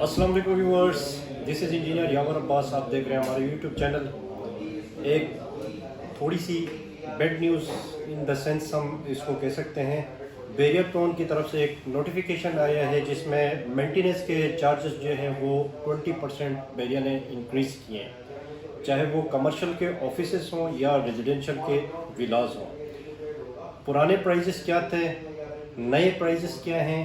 अस्सलाम वालेकुम viewers, this is engineer Yawar Abbas. आप देख रहे हैं हमारे यूट्यूब चैनल। एक थोड़ी सी bad news in the sense हम इसको कह सकते हैं। बेरियरटोन की तरफ से एक नोटिफिकेशन आया है जिसमें मेंटेनेंस के चार्जेस जो हैं वो 20% बेरिया ने इंक्रीज़ किए हैं, चाहे वो कमर्शियल के ऑफिसेस हों या रेजिडेंशियल के विलाज हों। पुराने प्राइजेस क्या थे, नए प्राइजेस क्या हैं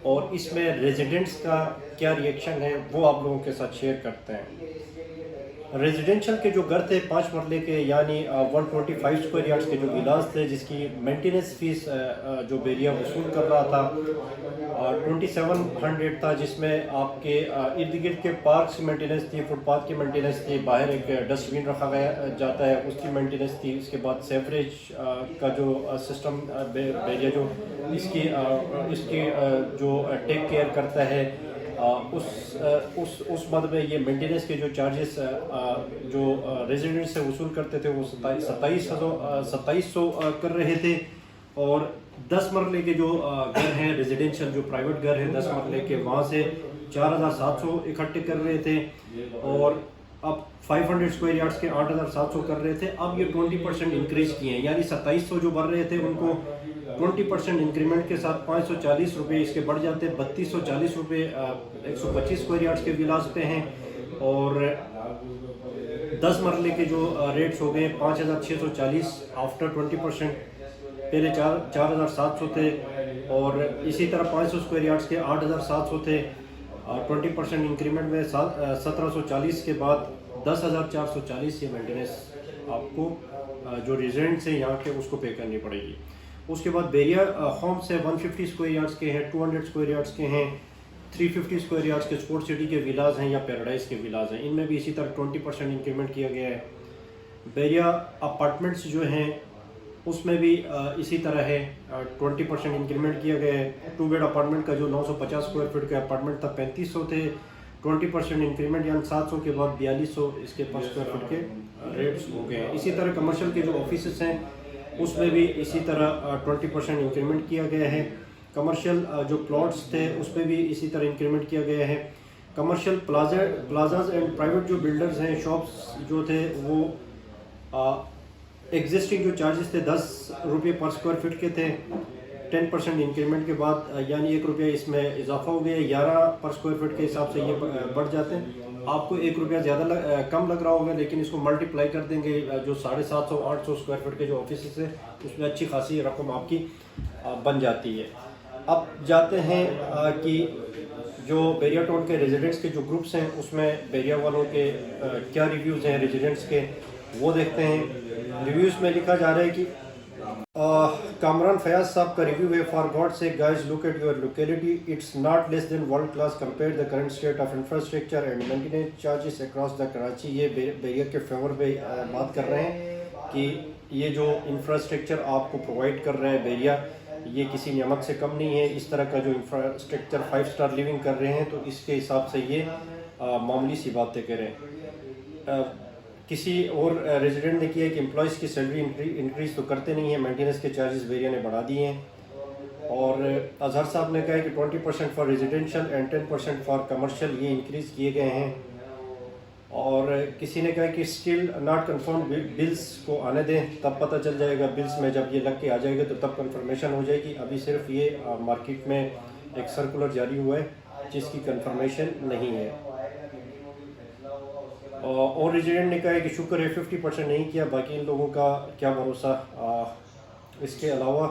और इसमें रेजिडेंट्स का क्या रिएक्शन है वो आप लोगों के साथ शेयर करते हैं। रेजिडेंशियल के जो घर थे 5 मरले के यानी 125 स्क्वायर यार्ड्स के जो विलास थे जिसकी मेंटेनेंस फीस जो बेरिया वसूल कर रहा था 2700 था, जिसमें आपके इर्द गिर्द के पार्क्स की मेंटेनेंस थी, फुटपाथ की मेंटेनेंस थी, बाहर एक डस्टबिन रखा गया जाता है उसकी मेंटेनेंस थी, इसके बाद सेवरेज का जो सिस्टम बेरिया जो इसकी जो टेक केयर करता है उस मद में ये मेंटेनेंस के जो चार्जेस जो रेजिडेंट से वसूल करते थे वो 2700 कर रहे थे। और 10 मरले के जो घर हैं रेजिडेंशियल जो प्राइवेट घर हैं 10 मरले के, वहाँ से 4700 इकट्ठे कर रहे थे और अब 500 स्क्वायर यार्ड्स के 8700 कर रहे थे। अब ये 20% इंक्रीज किए हैं, यानी 2700 जो भर रहे थे उनको 20% इंक्रीमेंट के साथ 540 रुपये इसके बढ़ जाते, 3240 रुपये 125 स्क्वायर यार्ड्स के विलास पे हैं। और 10 मरले के जो रेट्स हो गए 5640 आफ्टर 20%, पहले 4700 थे। और इसी तरह 500 स्क्वायर यार्ड्स के 8700 थे, 20% इंक्रीमेंट में 1740 के बाद 10440 ये मेंटेनेंस आपको जो रेजिडेंट्स हैं यहाँ के उसको पे करनी पड़ेगी। उसके बाद बेरिया होम्स है 150 स्क्वायर यार्ड्स के हैं, 200 स्क्वायर यार्ड्स के हैं, 350 स्क्वायर यार्ड्स के स्पोर्ट सिटी के विलाज हैं या पैराडाइज के विलाज हैं, इनमें भी इसी तरह 20% इंक्रीमेंट किया गया है। बेरिया अपार्टमेंट्स जो हैं उसमें भी इसी तरह है, 20% इंक्रीमेंट किया गया है। 2 बेड अपार्टमेंट का जो 950 स्क्वायर फीट का अपार्टमेंट था 3500 थे, 20% इंक्रीमेंट यानी 700 के बाद 4200 इसके पर स्क्वायर फीट के रेट्स हो गए हैं। इसी तरह कमर्शियल के जो ऑफिस हैं उसमें भी इसी तरह 20% इंक्रीमेंट किया गया है। कमर्शियल जो प्लॉट्स थे उस पर भी इसी तरह इंक्रीमेंट किया गया है। कमर्शियल प्लाजाज एंड प्राइवेट जो बिल्डर्स हैं, शॉप्स जो थे वो एग्जिस्टिंग जो चार्जेस थे 10 रुपये पर स्क्वायर फीट के थे, 10% इंक्रीमेंट के बाद यानी 1 रुपया इसमें इजाफा हो गया, 11 पर स्क्वायर फीट के हिसाब से ये बढ़ जाते हैं। आपको 1 रुपया ज़्यादा कम लग रहा होगा, लेकिन इसको मल्टीप्लाई कर देंगे जो 750-800 स्क्वायर फीट के जो ऑफिस है उसमें अच्छी खासी रकम आपकी बन जाती है। अब जाते हैं कि जो बेरियाटोन के रेजिडेंट्स के जो ग्रुप्स हैं उसमें बेरिया वालों के क्या रिव्यूज़ हैं रेजिडेंट्स के वो देखते हैं। रिव्यूज़ में लिखा जा रहा है कि कामरान फयाज साहब का रिव्यू है, फॉर गॉड से guys look at your locality, it's not less than world class compare the current state of infrastructure and maintenance charges across the Karachi. ये बेरिया के फेवर पे बात कर रहे हैं कि ये जो इंफ्रास्ट्रक्चर आपको प्रोवाइड कर रहा है बेरिया, ये किसी नियामत से कम नहीं है। इस तरह का जो इंफ्रास्ट्रक्चर 5 स्टार लिविंग कर रहे हैं तो इसके हिसाब से ये मामूली सी बातें करें। किसी और रेजिडेंट ने किया है कि एम्प्लॉयज़ की सैलरी इंक्रीज़ तो करते नहीं है, मेंटेनेंस के चार्जेस बेरिया ने बढ़ा दिए हैं। और अजहर साहब ने कहा है कि 20% for residential and 10% for commercial ये इंक्रीज़ किए गए हैं। और किसी ने कहा कि स्टिल नॉट कन्फर्म, बिल्स को आने दें तब पता चल जाएगा, बिल्स में जब ये लग के आ जाएगा तो तब कंफर्मेशन हो जाएगी। अभी सिर्फ ये मार्केट में एक सर्कुलर जारी हुआ है जिसकी कंफर्मेशन नहीं है। और रेजिडेंट ने कहा है कि शुक्र है 50% नहीं किया, बाकी इन लोगों का क्या भरोसा। इसके अलावा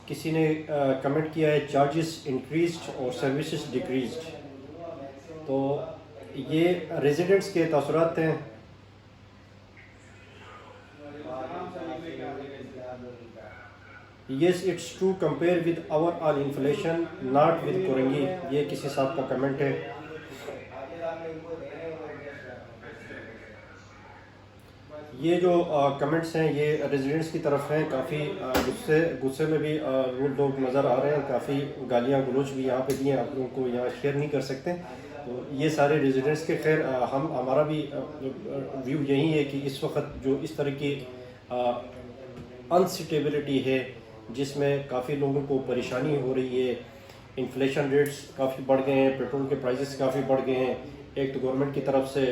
किसी ने कमेंट किया है चार्जेस इंक्रीज्ड और सर्विसेज डिक्रीज्ड। तो ये रेजिडेंट्स के तासुरात हैं। Yes it's true compare with our all inflation not with Korangi, ये किसी साहब का कमेंट है। ये जो कमेंट्स हैं ये रेजिडेंट्स की तरफ हैं, काफ़ी गुस्से में भी लोग नज़र आ रहे हैं, काफ़ी गालियाँ गलोच भी यहाँ पे दिए, आप लोगों को यहाँ शेयर नहीं कर सकते। तो ये सारे रेजिडेंट्स के खैर हमारा भी व्यू यही है कि इस वक्त जो इस तरह की अनसिटेबिलिटी है जिसमें काफ़ी लोगों को परेशानी हो रही है, इन्फ्लेशन रेट्स काफ़ी बढ़ गए हैं, पेट्रोल के प्राइसेस काफ़ी बढ़ गए हैं। एक तो गवर्नमेंट की तरफ से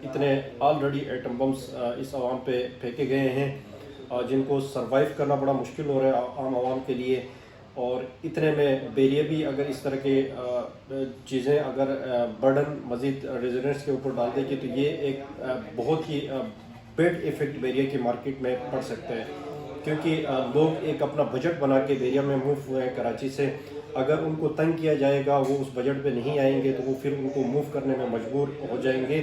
इतने ऑलरेडी एटम बम्स इस आवाम पे फेंके गए हैं जिनको सरवाइव करना बड़ा मुश्किल हो रहा है आम आवाम के लिए। और इतने में बेरिया भी अगर इस तरह के चीज़ें अगर बर्डन मज़ीद रेजिडेंट्स के ऊपर डाल देगी तो ये एक बहुत ही बैड इफ़ेक्ट बेरिया की मार्केट में पड़ सकता है, क्योंकि लोग एक अपना बजट बना के बेरिया में मूव हुए हैं कराची से। अगर उनको तंग किया जाएगा, वो उस बजट पे नहीं आएंगे तो वो फिर उनको मूव करने में मजबूर हो जाएंगे।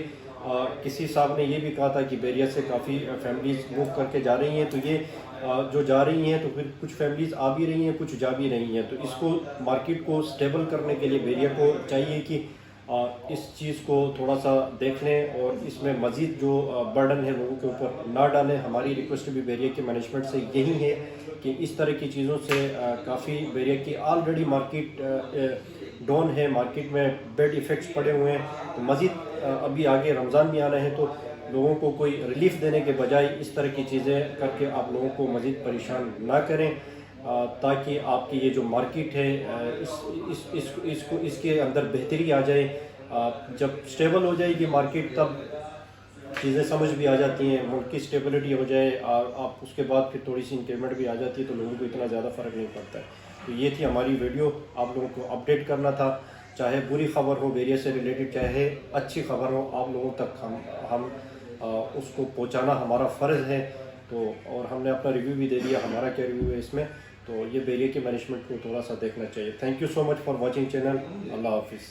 किसी साहब ने ये भी कहा था कि बेरिया से काफ़ी फैमिलीज़ मूव करके जा रही हैं, तो ये जो जा रही हैं तो फिर कुछ फैमिलीज़ आ भी रही हैं, कुछ जा भी रही हैं। तो इसको मार्केट को स्टेबल करने के लिए बेरिया को चाहिए कि इस चीज़ को थोड़ा सा देख लें और इसमें मज़ीद जो बर्डन है लोगों के ऊपर ना डालें। हमारी रिक्वेस्ट भी बेरिया के मैनेजमेंट से यही है कि इस तरह की चीज़ों से काफ़ी बेरिया की ऑलरेडी मार्केट डाउन है, मार्केट में बैड इफ़ेक्ट्स पड़े हुए हैं। तो मज़ीद अभी आगे रमज़ान भी आना है, तो लोगों को कोई रिलीफ देने के बजाय इस तरह की चीज़ें करके आप लोगों को मज़ीद परेशान ना करें, ताकि आपकी ये जो मार्केट है इसको इसके अंदर बेहतरी आ जाए। जब स्टेबल हो जाएगी मार्केट तब चीज़ें समझ भी आ जाती हैं, मुल्क की स्टेबिलिटी हो जाए आप उसके बाद फिर थोड़ी सी इंक्रीमेंट भी आ जाती है, तो लोगों को इतना ज़्यादा फ़र्क नहीं पड़ता है। तो ये थी हमारी वीडियो, आप लोगों को अपडेट करना था। चाहे बुरी खबर हो बेरिया से रिलेटेड, चाहे अच्छी खबर हो, आप लोगों तक हम उसको पहुंचाना हमारा फ़र्ज़ है। तो और हमने अपना रिव्यू भी दे दिया, हमारा क्या रिव्यू है इसमें। तो ये बेरिया के मैनेजमेंट को थोड़ा सा देखना चाहिए। Thank you so much for watching channel. Allah हाफिज़।